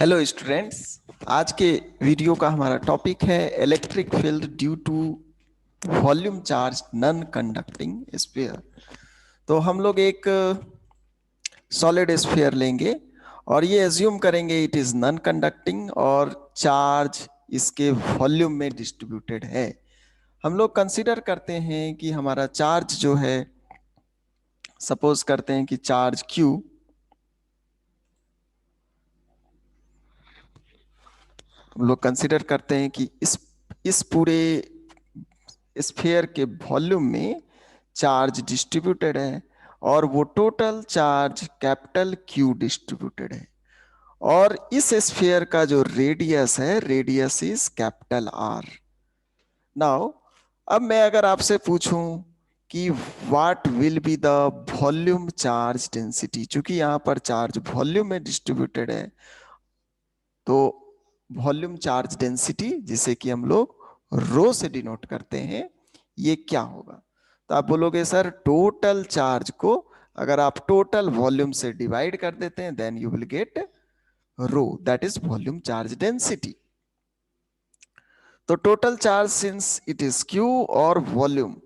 Hello students. आज के video का हमारा टॉपिक है electric field due to volume charge non conducting sphere. तो हम लोग एक सॉलिड स्फीयर लेंगे और ये एज्यूम करेंगे इट इज नॉन कंडक्टिंग और चार्ज इसके वॉल्यूम में डिस्ट्रीब्यूटेड है। हम लोग कंसीडर करते हैं कि हमारा चार्ज जो है, सपोज करते हैं कि चार्ज Q, हम लोग कंसीडर करते हैं कि इस पूरे स्फीयर के वॉल्यूम में चार्ज डिस्ट्रीब्यूटेड है और वो total charge capital Q distributed है। और इस स्फीयर का जो रेडियस है, radius is capital R। Now अब मैं अगर आपसे पूछूं कि what will be the volume charge density, चूंकि यहां पर चार्ज वॉल्यूम में डिस्ट्रीब्यूटेड है, तो वॉल्यूम चार्ज डेंसिटी जिसे कि हम लोग रो से डिनोट करते हैं, ये क्या होगा? तो आप बोलोगे सर टोटल चार्ज को अगर आप टोटल वॉल्यूम से डिवाइड कर देते हैं then you will get rho, that is volume charge density. तो total charge since it is Q और volume,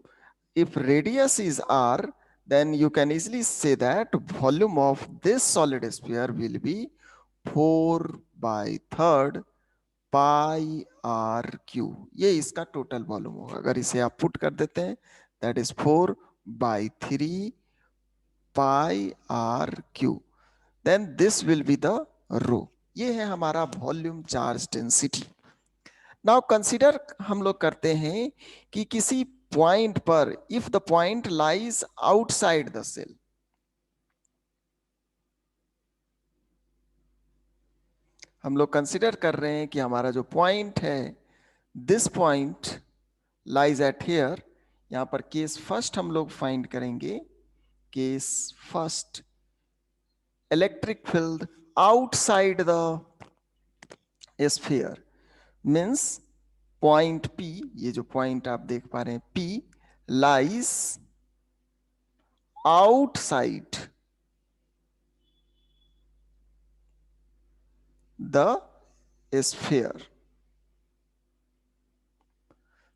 if radius is R, then you can easily say that volume of this solid sphere will be 4/3 pi R cube. ये इसका total volume होगा। अगर इसे आप put कर देते हैं that is 4/3 pi R cube, then this will be the rho. ये है हमारा volume charge density. Now consider हम लोग करते हैं कि किसी पॉइंट पर if the point lies outside the shell, हम लोग कंसीडर कर रहे हैं कि हमारा जो पॉइंट है, this point lies at here. यहां पर केस फर्स्ट हम लोग फाइंड करेंगे। Case first, electric field outside the sphere means point P, ये जो पॉइंट आप देख पा रहे हैं P lies outside the sphere.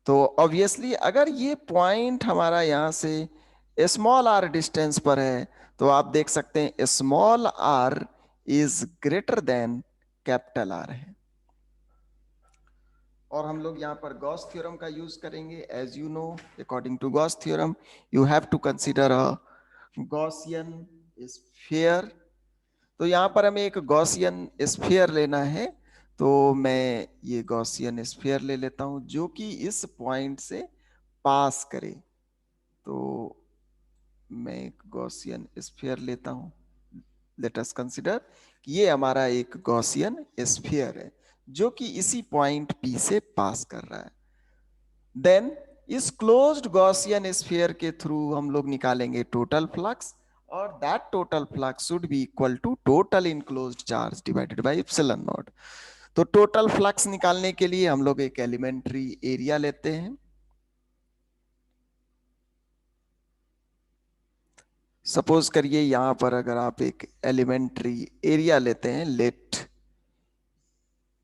तो ऑब्वियसली अगर ये पॉइंट हमारा यहां से स्मॉल r डिस्टेंस पर है, तो आप देख सकते हैं small r is greater than capital R है। और हम लोग यहाँ पर गॉस थ्योरम का यूज करेंगे। As you know, according to Gauss theorem you have to consider a Gaussian sphere. तो यहाँ पर हमें एक गॉसियन स्फीयर लेना है, तो मैं ये गॉसियन स्फीयर ले लेता हूं जो कि इस पॉइंट से पास करे। तो मैं एक गॉसियन स्फीयर लेता हूं। लेट अस कंसीडर कि ये हमारा एक गॉसियन स्फीयर है जो कि इसी पॉइंट P से पास कर रहा है। देन इस क्लोज्ड गॉसियन स्फीयर के थ्रू हम लोग निकालेंगे टोटल फ्लक्स, और that total flux should be equal to total enclosed charge divided by epsilon naught. तो टोटल फ्लक्स निकालने के लिए हम लोग एक एलिमेंट्री एरिया लेते हैं। सपोज करिए यहां पर अगर आप एक एलिमेंट्री एरिया लेते हैं, लेट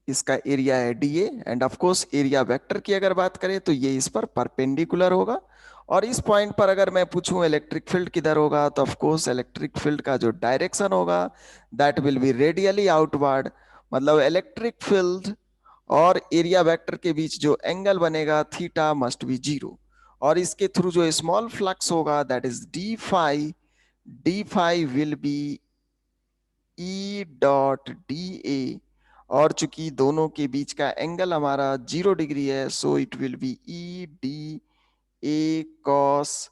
इसका एरिया है DA, end of course area vector की अगर बात करें तो ये इस पर परपेंडिकुलर होगा। और इस पॉइंट पर अगर मैं पूछूं इलेक्ट्रिक फील्ड किधर होगा, तो ऑफ कोर्स इलेक्ट्रिक फील्ड का जो डायरेक्शन होगा that will be radially outward. मतलब इलेक्ट्रिक फील्ड और एरिया वेक्टर के बीच जो एंगल बनेगा थीटा मस्ट बी 0। और इसके थ्रू जो स्मॉल फ्लक्स होगा that is d phi will be E.dA। और चूंकि दोनों के बीच का एंगल हमारा 0 डिग्री है, so it will be E.dA cos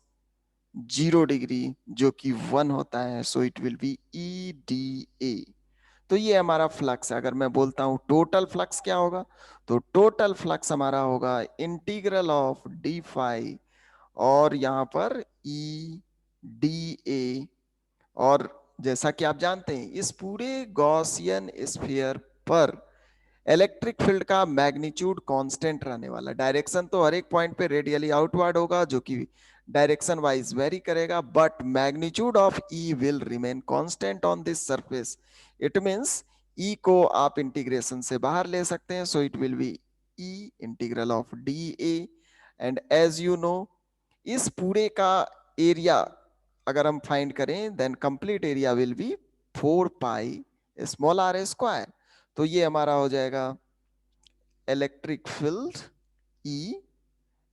0 degree जो कि 1 होता है, so it will be E.dA। तो ये हमारा फ्लक्स है। अगर मैं बोलता हूं टोटल फ्लक्स क्या होगा, तो टोटल फ्लक्स हमारा होगा इंटीग्रल ऑफ डी फाई और यहां पर E.dA। और जैसा कि आप जानते हैं इस पूरे गॉसियन स्फीयर पर इलेक्ट्रिक फील्ड का मैग्नीट्यूड कांस्टेंट रहने वाला। डायरेक्शन तो हर एक पॉइंट पे रेडियली आउटवर्ड होगा जो कि डायरेक्शन वाइज वेरी करेगा, but magnitude of E will remain constant on this surface. It means E को आप इंटीग्रेशन से बाहर ले सकते हैं, so it will be E integral of d A. And as you know, इस पूरे का एरिया अगर हम फाइंड करें, then complete area will be 4 pi small r square. तो ये हमारा हो जाएगा electric field E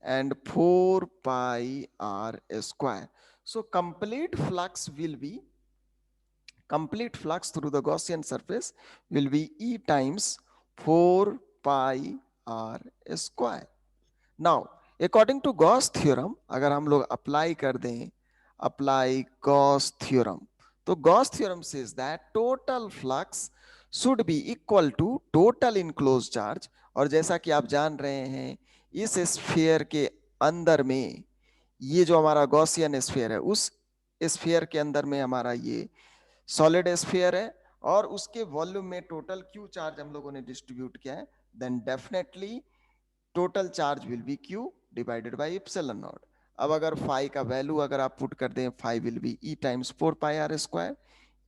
and 4 pi r square. So complete flux through the Gaussian surface will be E times 4 pi r square. Now according to Gauss theorem, अगर हम लोग apply कर दें, apply Gauss theorem, तो Gauss theorem says that total flux should be equal to total enclosed charge। और जैसा कि आप जान रहे हैं, इस स्फीयर के अंदर में, ये जो हमारा गॉसियन स्फीयर है, उस स्फीयर के अंदर में हमारा ये सॉलिड स्फीयर है, और उसके वॉल्यूम में टोटल क्यू चार्ज हम लोगों ने डिस्ट्रीब्यूट किया है, then definitely total charge will be Q divided by epsilon naught. अब अगर फाई का वैल्यू अगर आप पुट कर दें, phi will be E times 4 pi R square,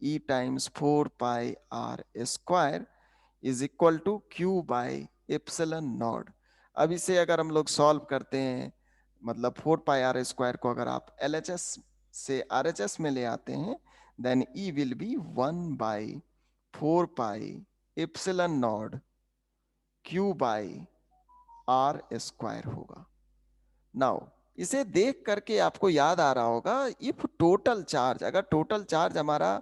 E times 4 pi R square is equal to Q by epsilon naught. अब इसे अगर हम लोग सॉल्व करते हैं, मतलब 4 पाई आर स्क्वायर को अगर आप LHS से RHS में ले आते हैं, then E will be 1 by 4 pi epsilon naught Q by R square होगा। नाउ इसे देख करके आपको याद आ रहा होगा, इफ टोटल चार्ज, अगर टोटल चार्ज हमारा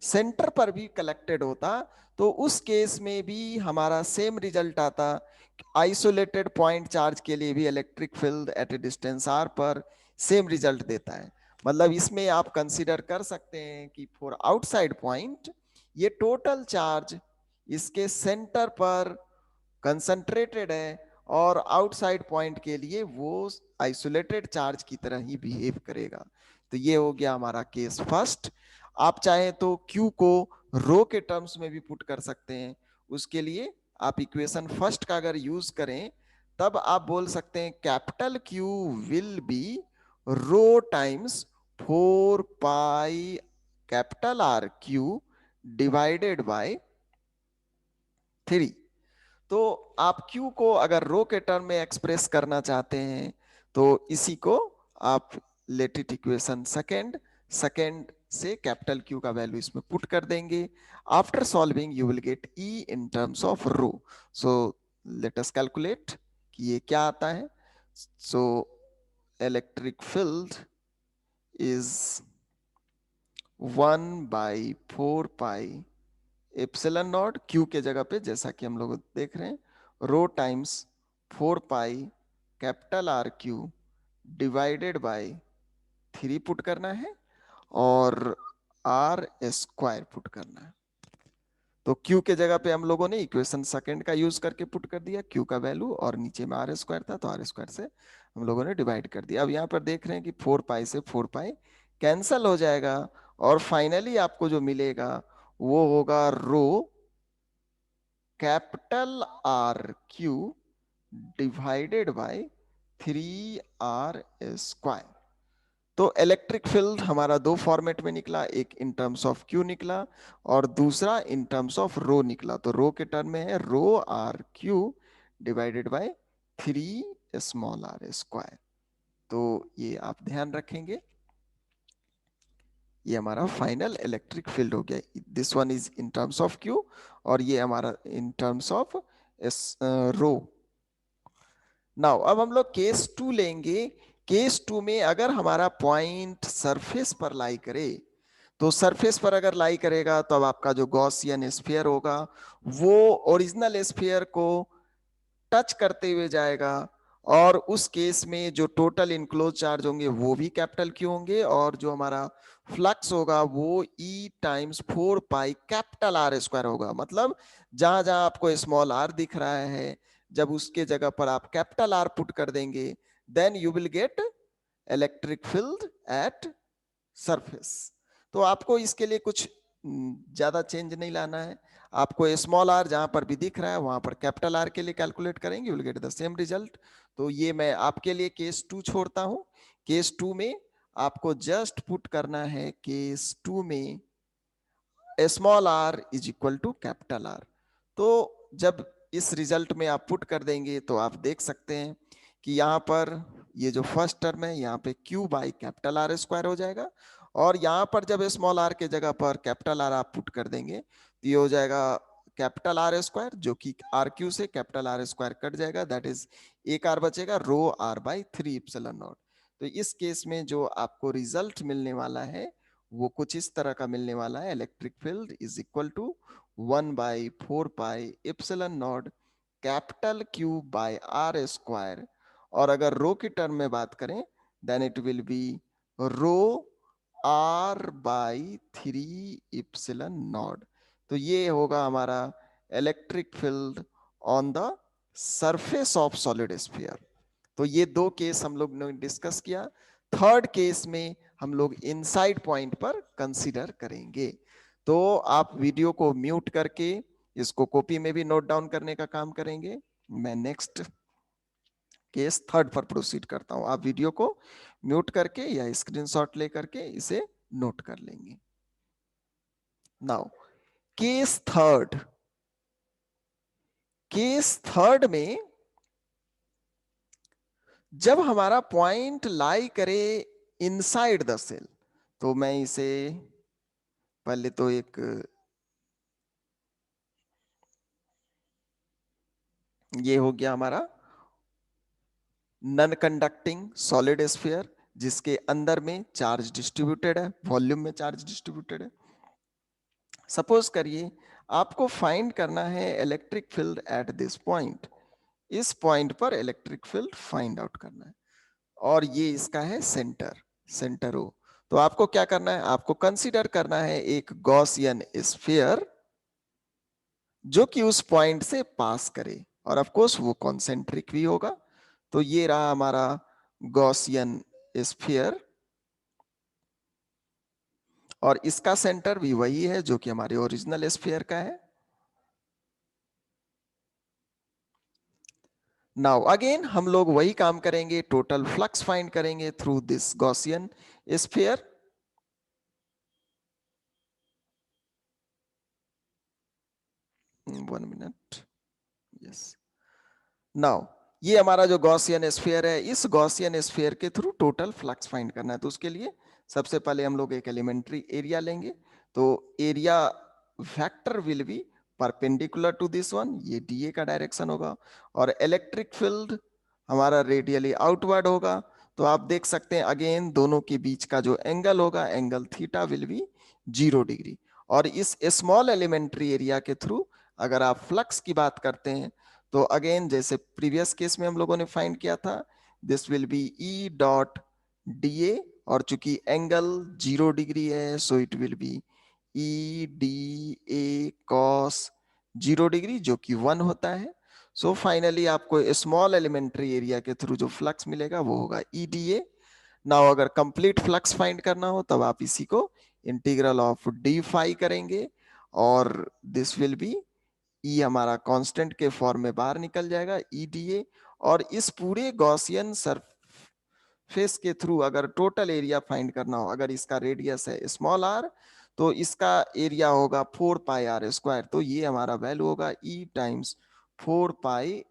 सेंटर पर भी कलेक्टेड होता, तो उस केस में भी हमारा सेम रिजल्ट आता। आइसोलेटेड पॉइंट चार्ज के लिए भी electric field at a distance R पर सेम रिजल्ट देता है। मतलब इसमें आप कंसीडर कर सकते हैं कि फॉर आउटसाइड पॉइंट, ये टोटल चार्ज इसके सेंटर पर कंसंट्रेटेड है, और आउटसाइड पॉइंट के लिए वो आइसोलेटेड चार्ज की तरह ही बिहेव करेगा। तो ये हो गया हमारा केस फर्स्ट। आप चाहे तो Q को रो के टर्म्स में भी पुट कर सकते हैं। उसके लिए आप इक्वेशन फर्स्ट का अगर यूज करें, तब आप बोल सकते हैं capital Q will be rho times 4 pi capital R Q divided by 3। तो आप Q को अगर रो के टर्म में एक्सप्रेस करना चाहते हैं, तो इसी को आप लेटिट इक्वेशन सेकेंड से कैपिटल Q का वैल्यू इसमें पुट कर देंगे। After solving you will get E in terms of rho. So let us calculate कि ये क्या आता है। So electric field is 1 by 4 pi epsilon naught, Q के जगह पे जैसा कि हम लोग देख रहे हैं, rho times 4 pi capital R Q divided by 3 put करना है, और R स्क्वायर पुट करना है। तो Q के जगह पे हम लोगों ने इक्वेशन सेकंड का यूज करके पुट कर दिया Q का वैल्यू, और नीचे में R स्क्वायर था, तो R स्क्वायर से हम लोगों ने डिवाइड कर दिया। अब यहाँ पर देख रहे हैं कि 4 पाई से 4 पाई कैंसल हो जाएगा, और फाइनली आपको जो मिलेगा वो होगा rho capital R Q divided by 3R square. तो इलेक्ट्रिक फील्ड हमारा दो फॉर्मेट में निकला, एक इन टर्म्स ऑफ Q निकला, और दूसरा इन टर्म्स ऑफ रो निकला। तो रो के टर्म में है रो R Q divided by 3 small r square. तो ये आप ध्यान रखेंगे, ये हमारा फाइनल इलेक्ट्रिक फील्ड हो गया। This one is in terms of Q, और ये हमारा in terms of rho. Now अब हम लोग केस 2 लेंगे। केस 2 में अगर हमारा पॉइंट सरफेस पर लाई करे, तो सरफेस पर अगर लाई करेगा, तो अब आपका जो गॉसियन स्फीयर होगा वो ओरिजिनल स्फीयर को टच करते हुए जाएगा, और उस केस में जो टोटल इनक्लोज चार्ज होंगे वो भी कैपिटल Q होंगे, और जो हमारा फ्लक्स होगा वो E times 4 pi capital R square होगा। मतलब जहां जहां आपको स्मॉल r दिख रहा है, जब उसके जगह पर आप कैपिटल R पुट कर देंगे, then you will get electric field at surface. तो आपको इसके लिए कुछ ज्यादा चेंज नहीं लाना है। आपको स्मॉल r जहां पर भी दिख रहा है वहां पर कैपिटल R के लिए कैलकुलेट करेंगे, you will get the same result. तो ये मैं आपके लिए केस 2 छोड़ता हूं। केस 2 में आपको जस्ट पुट करना है, केस 2 में small R is equal to capital R. तो जब इस रिजल्ट में आप पुट कर देंगे तो आप देख सकते हैं कि यहाँ पर ये जो फर्स्ट टर्म है यहाँ पे Q by capital R square हो जाएगा, और यहाँ पर जब स्मॉल आर के जगह पर कैपिटल आर आप पुट कर देंगे तो ये हो जाएगा कैपिटल आर स्क्वायर, जो कि आर क्यू से कैपिटल आर स्क्वायर कट जाएगा, दैट इज एक आर बचेगा रो आर बाई 3 इप्सिलॉन नॉट। तो इस केस में जो आपको रिजल्ट मिलने वाला है वो कुछ इस तरह का मिलने वाला है, electric field is equal to 1/4 pi epsilon naught capital Q by R square, और अगर रो की टर्म में बात करें then it will be rho R by 3 epsilon naught. तो ये होगा हमारा electric field on the surface of solid sphere. तो ये दो केस हम लोग ने डिस्कस किया। थर्ड केस में हम लोग इनसाइड पॉइंट पर कंसीडर करेंगे। तो आप वीडियो को म्यूट करके इसको कॉपी में भी नोट डाउन करने का काम करेंगे। मैं नेक्स्ट केस थर्ड पर प्रोसीड करता हूं, आप वीडियो को म्यूट करके या स्क्रीनशॉट ले करके इसे नोट कर लेंगे। नाउ केस थर्ड में जब हमारा पॉइंट लाई करे इनसाइड द सेल, तो मैं इसे पहले तो एक ये हो गया हमारा नॉन कंडक्टिंग सॉलिड स्फीयर जिसके अंदर में चार्ज डिस्ट्रीब्यूटेड है, वॉल्यूम में चार्ज डिस्ट्रीब्यूटेड है। सपोज करिए आपको फाइंड करना है electric field at this point, इस पॉइंट पर इलेक्ट्रिक फील्ड फाइंड आउट करना है, और ये इसका है सेंटर ओ। तो आपको क्या करना है, आपको कंसीडर करना है एक गॉसियन स्फीयर जो कि उस पॉइंट से पास करे, और ऑफ कोर्स वो कॉन्सेंट्रिक भी होगा। तो ये रहा हमारा गॉसियन स्फीयर, और इसका सेंटर भी वही है जो कि हमारे ओरिजिनल स्फीयर का है। नाउ अगेन हम लोग वही काम करेंगे, टोटल फ्लक्स फाइंड करेंगे through this Gaussian sphere. One minute, yes. Now ये हमारा जो गॉसियन स्फीयर है, इस गॉसियन स्फीयर के थ्रू टोटल फ्लक्स फाइंड करना है। तो उसके लिए सबसे पहले हम लोग एक एलिमेंट्री एरिया लेंगे। तो area vector will be perpendicular to this one, ये डीए का डायरेक्शन होगा, और इलेक्ट्रिक फील्ड हमारा रेडियली आउटवर्ड होगा। तो आप देख सकते हैं अगेन दोनों के बीच का जो एंगल होगा, angle theta will be 0 degree. और इस स्मॉल एलिमेंट्री एरिया के थ्रू अगर आप फ्लक्स की बात करते हैं तो अगेन जैसे प्रीवियस केस में हम लोगों ने फाइंड किया था, this will be E dot d A, और चूंकि एंगल 0 डिग्री है so it will be E d A cos 0 degree, जो कि 1 होता है। सो फाइनली आपको स्मॉल एलिमेंट्री एरिया के थ्रू जो फ्लक्स मिलेगा वो होगा ई डी ए। नाउ अगर कंप्लीट फ्लक्स फाइंड करना हो तब आप इसी को इंटीग्रल ऑफ डी फाई करेंगे, और दिस विल बी ई हमारा कांस्टेंट के फॉर्म में बाहर निकल जाएगा ईडीए। और इस पूरे गॉसियन सरफेस के थ्रू अगर टोटल एरिया फाइंड करना हो, अगर इसका रेडियस है स्मॉल आर तो इसका एरिया होगा 4 पाई आर स्क्वायर। तो ये हमारा वैल्यू होगा ई टाइम्स 4 पाई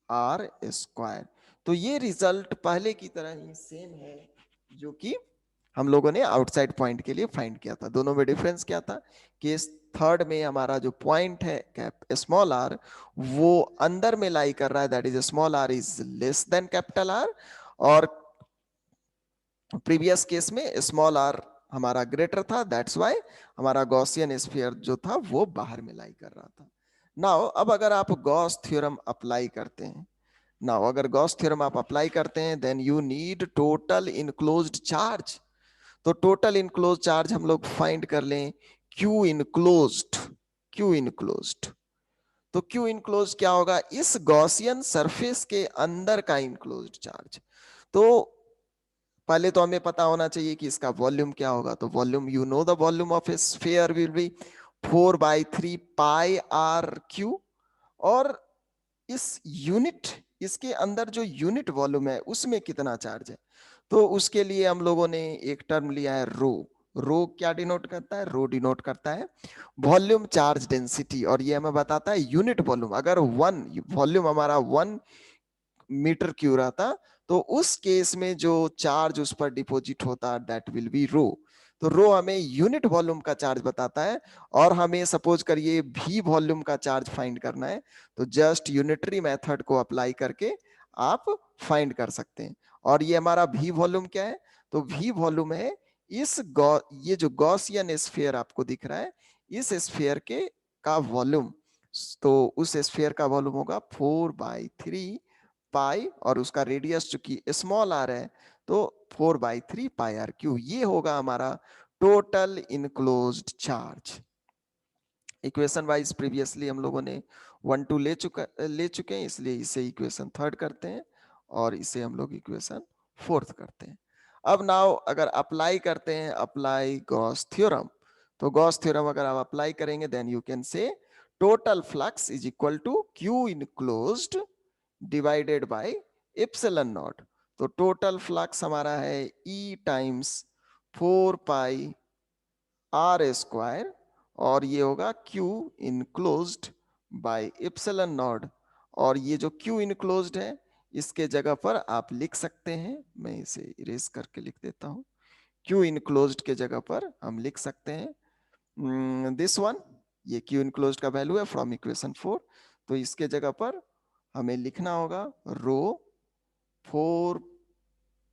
आर स्क्वायर। तो ये रिजल्ट पहले की तरह ही सेम है जो कि हम लोगों ने आउटसाइड पॉइंट के लिए फाइंड किया था। दोनों में डिफरेंस क्या था, केस थर्ड में हमारा जो पॉइंट है कैप स्मॉल आर वो अंदर में लाई कर रहा है, that is small R is less than capital R, और प्रीवियस केस में स्मॉल आर हमारा ग्रेटर था, दैट्स वाई हमारा गॉसियन स्फीयर जो था वो बाहर में लाई कर रहा था। नाउ अब अगर आप गॉस थ्योरम अप्लाई करते हैं, नाउ अगर गॉस थ्योरम आप अप्लाई करते हैं then you need total enclosed charge. तो टोटल इनक्लोज चार्ज हम लोग फाइंड कर लें क्यू इनक्लोज्ड। क्यू इनक्लोज्ड, तो क्यू इनक्लोज क्या होगा, इस गॉसियन सरफेस के अंदर का इनक्लोज्ड चार्ज। तो पहले तो हमें पता होना चाहिए कि इसका वॉल्यूम क्या होगा। तो volume, you know the volume of a sphere will be 4/3 pi R cube, और इस यूनिट, इसके अंदर जो यूनिट वॉल्यूम है उसमें कितना चार्ज है, तो उसके लिए हम लोगों ने एक टर्म लिया है रो। रो क्या डिनोट करता है? रो डिनोट करता है वॉल्यूम चार्ज डेंसिटी, और ये हमें बताता है यूनिट वॉल्यूम। अगर वन वॉल्यूम हमारा 1 मीटर क्यूब रहता तो उस केस में जो चार्ज उस पर डिपॉजिट होता दैट विल बी रो। तो रो हमें यूनिट वॉल्यूम का चार्ज बताता है, और हमें सपोज करिए भी वॉल्यूम का चार्ज फाइंड करना है, तो जस्ट यूनिटरी मेथड को अप्लाई करके आप फाइंड कर सकते हैं। और ये हमारा भी वॉल्यूम क्या है? तो भी वॉल्यूम है ये जो गॉसियन स्फीयर आपको दिख रहा है, इस स्फीयर के का वॉल्यूम। तो उस स्फीयर का वॉल्यूम होगा 4/3 पाई, और उसका रेडियस चूंकि स्मॉल आर है तो 4/3 पाई आर क्यू। ये होगा हमारा total enclosed charge. Equation wise previously हम लोगों ने 1 2 ले चुके हैं, इसलिए इसे इक्वेशन थर्ड करते हैं और इसे हम लोग इक्वेशन फोर्थ करते हैं। अब नाउ अगर अप्लाई करते हैं, अप्लाई गॉस थ्योरम, तो गॉस थ्योरम अगर आप अप्लाई करेंगे then you can say total flux is equal to Q enclosed divided by epsilon naught. तो टोटल फ्लक्स हमारा है E times 4 pi R square, और ये होगा Q enclosed by epsilon naught. और ये जो Q इनक्लोज्ड है इसके जगह पर आप लिख सकते हैं, मैं इसे इरेज करके लिख देता हूं। Q इनक्लोज्ड के जगह पर हम लिख सकते हैं दिस वन, ये Q इनक्लोज्ड का वैल्यू है फ्रॉम इक्वेशन 4। तो इसके जगह पर हमें लिखना होगा रो 4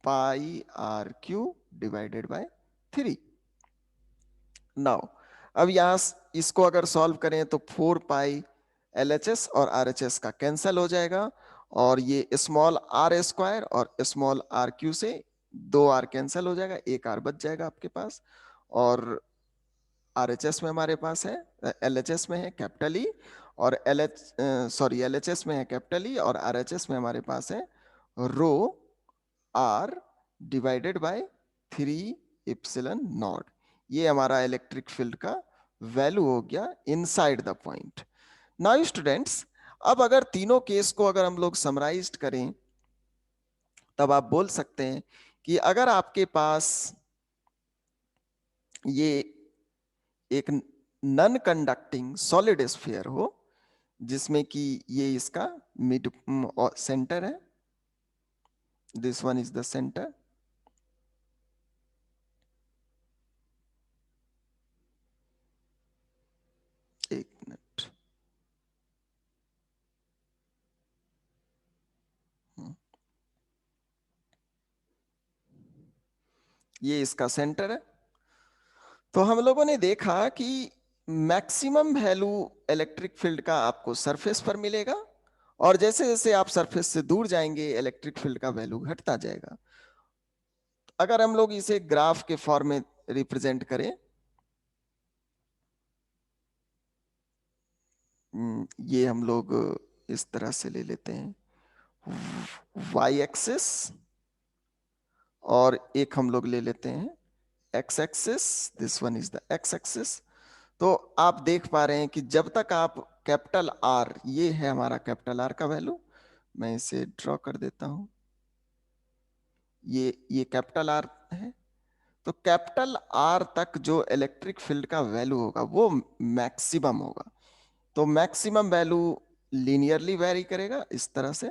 पाई R Q divided by 3। Now अब यहां इसको अगर सॉल्व करें तो 4 पाई LHS और RHS का कैंसिल हो जाएगा, और ये स्मॉल आर स्क्वायर और स्मॉल आर क्यू से 2 R कैंसिल हो जाएगा, 1 R बच जाएगा आपके पास। और RHS में हमारे पास है, LHS में है कैपिटल ई, और LHS में है कैपिटल ई, और RHS में हमारे पास है रो R divided by 3 epsilon not. ये हमारा इलेक्ट्रिक फील्ड का वैल्यू हो गया inside the point. Now students, अब अगर तीनों केस को अगर हम लोग समराइज करें, तब आप बोल सकते हैं कि अगर आपके पास ये एक नॉन कंडक्टिंग सॉलिड स्फीयर हो, जिसमें कि ये इसका मिड सेंटर है, this one is the centre, एक मिनट, ये इसका सेंटर है। तो हम लोगों ने देखा कि मैक्सिमम वैल्यू इलेक्ट्रिक फील्ड का आपको सरफेस पर मिलेगा, और जैसे जैसे आप सरफेस से दूर जाएंगे इलेक्ट्रिक फील्ड का वैल्यू घटता जाएगा। अगर हम लोग इसे ग्राफ के फॉर्म में रिप्रेजेंट करें, ये हम लोग इस तरह से ले लेते हैं, वाई एक्सिस, और एक हम लोग ले लेते हैं x axis, this one is the x axis. तो आप देख पा रहे हैं कि जब तक आप कैपिटल आर, ये है हमारा कैपिटल आर का वैल्यू, मैं इसे ड्रॉ कर देता हूं, ये कैपिटल आर है। तो कैपिटल आर तक जो इलेक्ट्रिक फील्ड का वैल्यू होगा वो मैक्सिमम होगा। तो मैक्सिमम वैल्यू लीनियरली वेरी करेगा इस तरह से,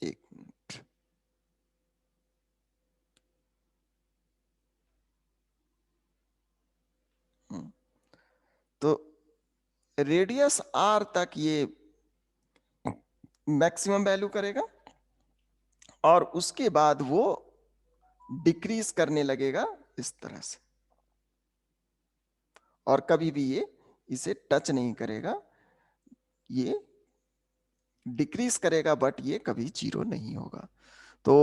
एक मिनट, तो रेडियस आर तक ये मैक्सिमम वैल्यू करेगा, और उसके बाद वो डिक्रीज करने लगेगा इस तरह से, और कभी भी ये इसे टच नहीं करेगा, ये डिक्रीज करेगा बट ये कभी जीरो नहीं होगा। तो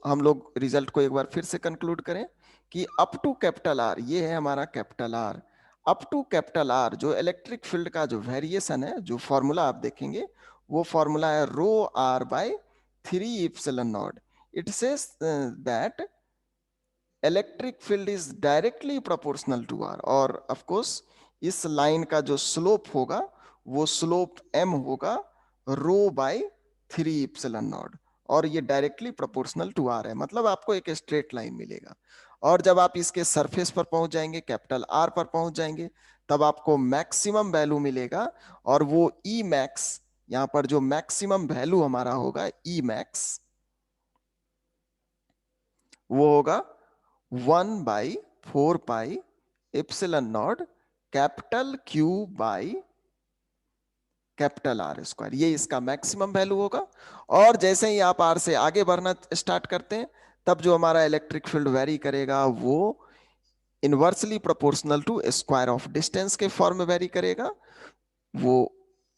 हम लोग रिजल्ट को एक बार फिर से कंक्लूड करें कि अप टू कैपिटल आर, ये है हमारा capital R, up to capital R जो इलेक्ट्रिक फील्ड का जो वेरिएशन है, जो फॉर्मूला आप देखेंगे वो फॉर्मूला है rho r by 3 epsilon naught. It says that electric field is directly proportional to r, और ऑफ कोर्स इस लाइन का जो स्लोप होगा वो स्लोप m होगा रो बाय 3 एप्सिलॉन नॉट। और ये डायरेक्टली प्रोपोर्शनल टू आर है, मतलब आपको एक स्ट्रेट लाइन मिलेगा। और जब आप इसके सरफेस पर पहुंच जाएंगे, कैपिटल आर पर पहुंच जाएंगे, तब आपको मैक्सिमम वैल्यू मिलेगा। और वो ई मैक्स, यहां पर जो मैक्सिमम वैल्यू हमारा होगा ई मैक्स, वो होगा 1/4 pi epsilon naught capital Q by capital R square, ये इसका मैक्सिमम वैल्यू होगा। और जैसे ही आप आर से आगे बढ़ना स्टार्ट करते हैं, तब जो हमारा इलेक्ट्रिक फील्ड वेरी करेगा वो inversely proportional to square of distance के फॉर्म में वेरी करेगा। वो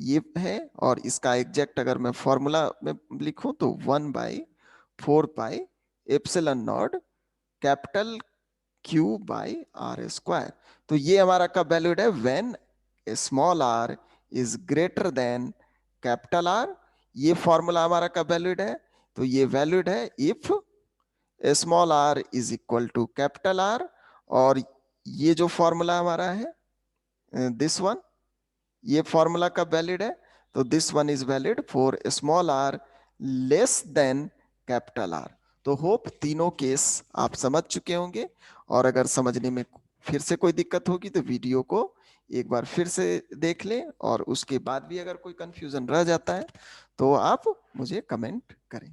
ये है, और इसका एग्जैक्ट अगर मैं फॉर्मूला में लिखूं तो 1/4 pi epsilon naught capital Q by R square. तो ये हमारा कब वैल्यूड है, when small R is greater than capital R. ये फॉर्मूला हमारा कब वैलिड है, तो ये वैलिड है if small R is equal to capital R. और ये जो फॉर्मूला हमारा है दिस वन, ये फॉर्मूला कब वैलिड है, तो this one is valid for small R less than capital R. तो होप तीनों केस आप समझ चुके होंगे। और अगर समझने में फिर से कोई दिक्कत होगी तो वीडियो को एक बार फिर से देख लें, और उसके बाद भी अगर कोई कंफ्यूजन रह जाता है तो आप मुझे कमेंट करें।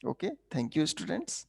Okay, thank you students.